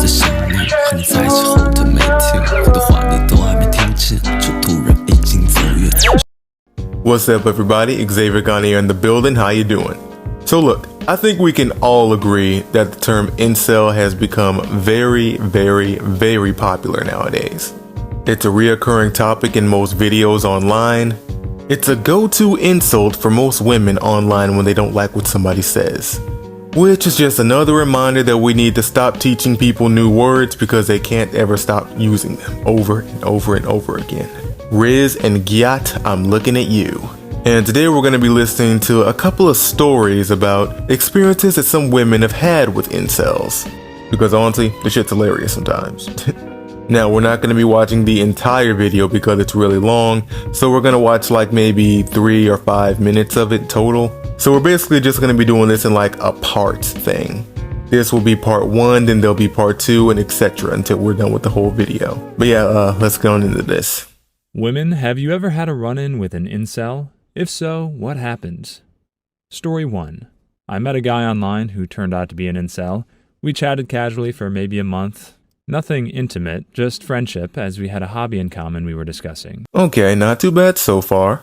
的想你和你在一起后的每天，很多话你都还没听见，就突然已经走远。 What's up, everybody? Xavier Garnier in the building. How you doing? So look, I think we can all agree that the term incel has become very, very popular nowadays. It's a reoccurring topic in most videos online. It's a go-to insult for most women online when they don't like what somebody says. Which is just another reminder that we need to stop teaching people new words because they can't ever stop using them over and over and over again. Riz and Gyat, I'm looking at you. And today we're going to be listening to a couple of stories about experiences that some women have had with incels. Because honestly, the shit's hilarious sometimes. Now, we're not going to be watching the entire video because it's really long, so we're going to watch like maybe 3 or 5 minutes of it total. So we're basically just going to be doing this in like a parts thing. This will be part 1, then there'll be part 2, and etc. until we're done with the whole video. But yeah, let's get on into this. Women, have you ever had a run-in with an incel? If so, what happened? Story 1. I met a guy online who turned out to be an incel. We chatted casually for maybe a month. Nothing intimate, just friendship, as we had a hobby in common we were discussing. Okay, not too bad so far.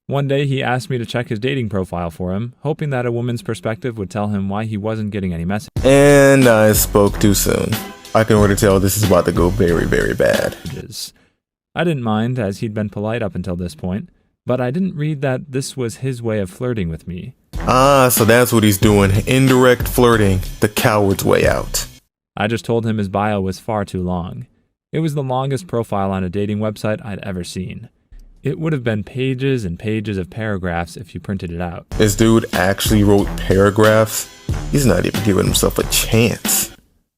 One day he asked me to check his dating profile for him, hoping that a woman's perspective would tell him why he wasn't getting any messages. And I spoke too soon. I can already tell this is about to go very, very bad. I didn't mind, as he'd been polite up until this point, but I didn't read that this was his way of flirting with me. Ah, so that's what he's doing. Indirect flirting, the coward's way out. I just told him his bio was far too long. It was the longest profile on a dating website I'd ever seen. It would have been pages and pages of paragraphs if you printed it out. This dude actually wrote paragraphs? He's not even giving himself a chance.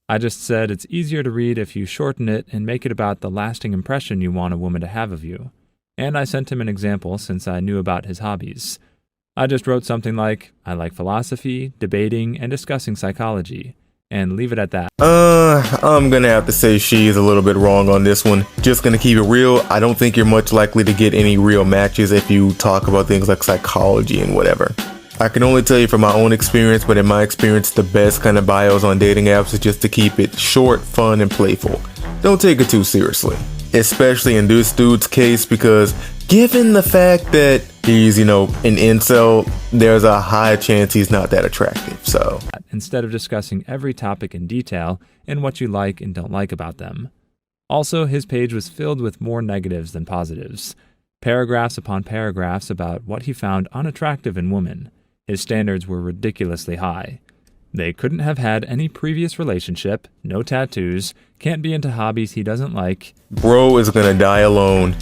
I just said it's easier to read if you shorten it and make it about the lasting impression you want a woman to have of you. And I sent him an example since I knew about his hobbies. I just wrote something like, I like philosophy, debating, and discussing psychology. And leave it at that. I'm gonna have to say she's a little bit wrong on this one. Just gonna keep it real. I don't think you're much likely to get any real matches if you talk about things like psychology and whatever. I can only tell you from my own experience, but in my experience, the best kind of bios on dating apps is just to keep it short, fun, and playful. Don't take it too seriously. Especially in this dude's case, because given the fact that he's, an incel, there's a high chance he's not that attractive, so. Instead of discussing every topic in detail and what you like and don't like about them. Also, his page was filled with more negatives than positives. Paragraphs upon paragraphs about what he found unattractive in women. His standards were ridiculously high. They couldn't have had any previous relationship, no tattoos, can't be into hobbies he doesn't like. Bro is gonna die alone.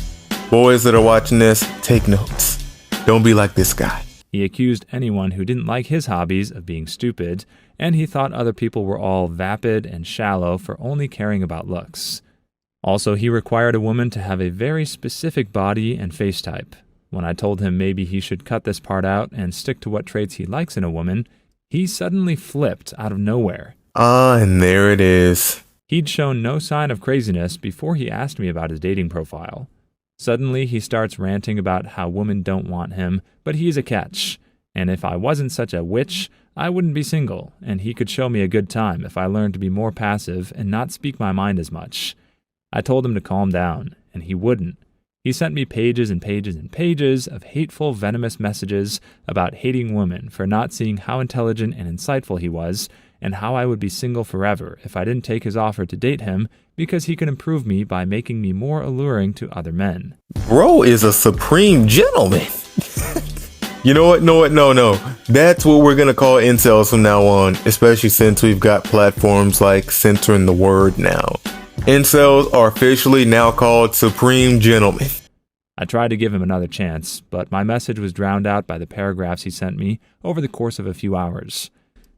Boys that are watching this, take notes. Don't be like this guy. He accused anyone who didn't like his hobbies of being stupid, and he thought other people were all vapid and shallow for only caring about looks. Also, he required a woman to have a very specific body and face type. When I told him maybe he should cut this part out and stick to what traits he likes in a woman, he suddenly flipped out of nowhere. And there it is. He'd shown no sign of craziness before he asked me about his dating profile. Suddenly, he starts ranting about how women don't want him, but he's a catch. And if I wasn't such a witch, I wouldn't be single, and he could show me a good time if I learned to be more passive and not speak my mind as much. I told him to calm down, and he wouldn't. He sent me pages and pages and pages of hateful, venomous messages about hating women for not seeing how intelligent and insightful he was, and how I would be single forever if I didn't take his offer to date him because he could improve me by making me more alluring to other men. Bro is a supreme gentleman. You know what? No. That's what we're gonna call incels from now on, especially since we've got platforms like censoring the word now. Incels are officially now called supreme gentlemen. I tried to give him another chance, but my message was drowned out by the paragraphs he sent me over the course of a few hours.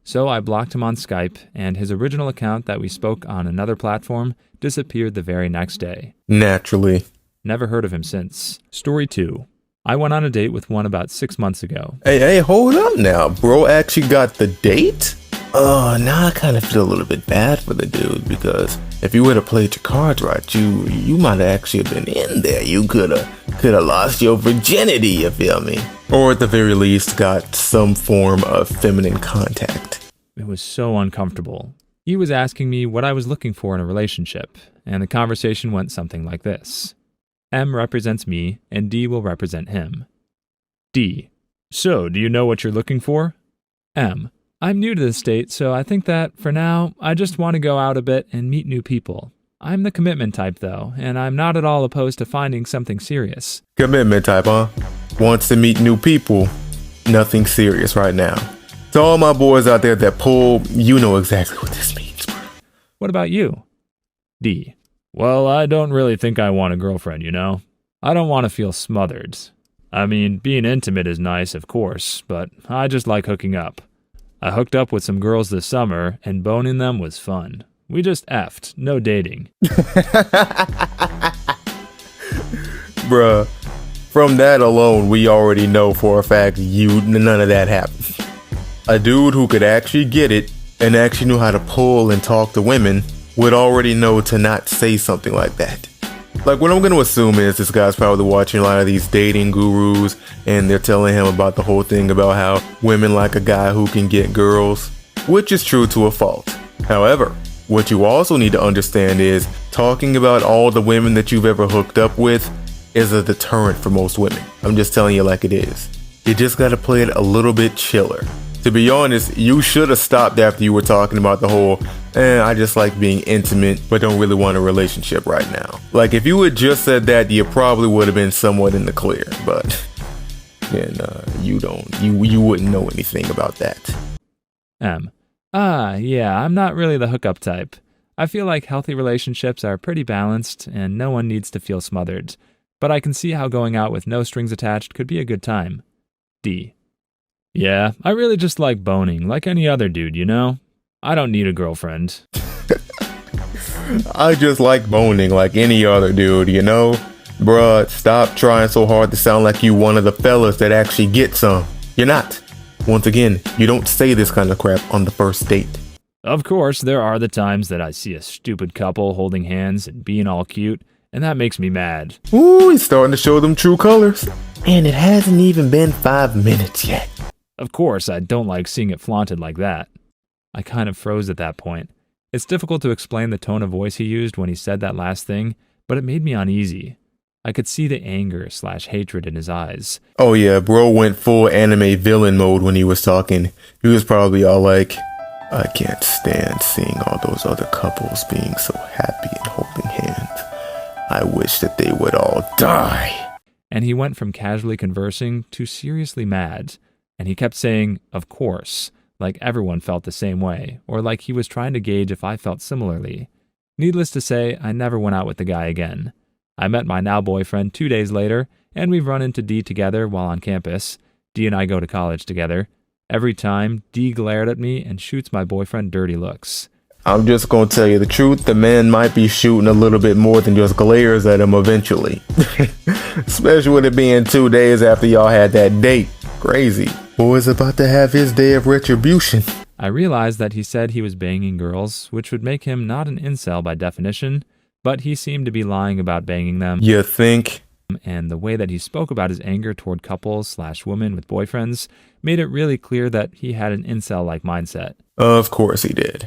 So I blocked him on Skype, and his original account that we spoke on another platform disappeared the very next day. Naturally. Never heard of him since. Story 2. I went on a date with one about 6 months ago. Hey, hold up now. Bro actually got the date? Now I kind of feel a little bit bad for the dude, because if you would have played your cards right, you might have actually been in there. You could have lost your virginity, you feel me? Or at the very least got some form of feminine contact. It was so uncomfortable. He was asking me what I was looking for in a relationship, and the conversation went something like this. M represents me, and D will represent him. D. So, do you know what you're looking for? M. I'm new to this state, so I think that, for now, I just want to go out a bit and meet new people. I'm the commitment type, though, and I'm not at all opposed to finding something serious. Commitment type, huh? Wants to meet new people. Nothing serious right now. To all my boys out there that pull, you know exactly what this means, bro. What about you? D. Well, I don't really think I want a girlfriend, you know? I don't want to feel smothered. I mean, being intimate is nice, of course, but I just like hooking up. I hooked up with some girls this summer, and boning them was fun. We just effed, no dating. Bruh, from that alone, we already know for a fact none of that happened. A dude who could actually get it and actually knew how to pull and talk to women would already know to not say something like that. Like, what I'm going to assume is this guy's probably watching a lot of these dating gurus, and they're telling him about the whole thing about how women like a guy who can get girls, which is true to a fault. However, what you also need to understand is talking about all the women that you've ever hooked up with is a deterrent for most women. I'm just telling you like it is. You just got to play it a little bit chiller. To be honest, you should have stopped after you were talking about the whole, I just like being intimate, but don't really want a relationship right now. Like, if you had just said that, you probably would have been somewhat in the clear, but then you wouldn't know anything about that. M. Yeah, I'm not really the hookup type. I feel like healthy relationships are pretty balanced, and no one needs to feel smothered. But I can see how going out with no strings attached could be a good time. D. Yeah, I really just like boning, like any other dude, you know? I don't need a girlfriend. I just like boning like any other dude, you know? Bruh, stop trying so hard to sound like you one of the fellas that actually get some. You're not. Once again, you don't say this kind of crap on the first date. Of course, there are the times that I see a stupid couple holding hands and being all cute, and that makes me mad. Ooh, he's starting to show them true colors. And it hasn't even been 5 minutes yet. Of course, I don't like seeing it flaunted like that. I kind of froze at that point. It's difficult to explain the tone of voice he used when he said that last thing, but it made me uneasy. I could see the anger/hatred in his eyes. Oh yeah, bro went full anime villain mode when he was talking. He was probably all like, I can't stand seeing all those other couples being so happy and holding hands. I wish that they would all die. And he went from casually conversing to seriously mad. And he kept saying, of course, like everyone felt the same way, or like he was trying to gauge if I felt similarly. Needless to say, I never went out with the guy again. I met my now boyfriend 2 days later, and we've run into D together while on campus. D and I go to college together. Every time, D glared at me and shoots my boyfriend dirty looks. I'm just gonna tell you the truth, the man might be shooting a little bit more than just glares at him eventually. Especially with it being 2 days after y'all had that date. Crazy. Boy's about to have his day of retribution. I realized that he said he was banging girls, which would make him not an incel by definition, but he seemed to be lying about banging them. You think? And the way that he spoke about his anger toward couples/women with boyfriends made it really clear that he had an incel-like mindset. Of course he did.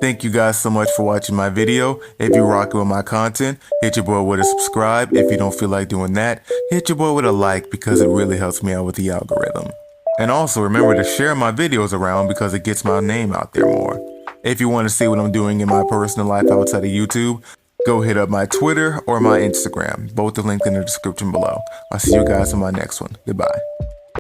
Thank you guys so much for watching my video. If you're rocking with my content, hit your boy with a subscribe. If you don't feel like doing that, hit your boy with a like because it really helps me out with the algorithm. And also remember to share my videos around because it gets my name out there more. If you want to see what I'm doing in my personal life outside of YouTube, go hit up my Twitter or my Instagram. Both are linked in the description below. I'll see you guys in my next one. Goodbye.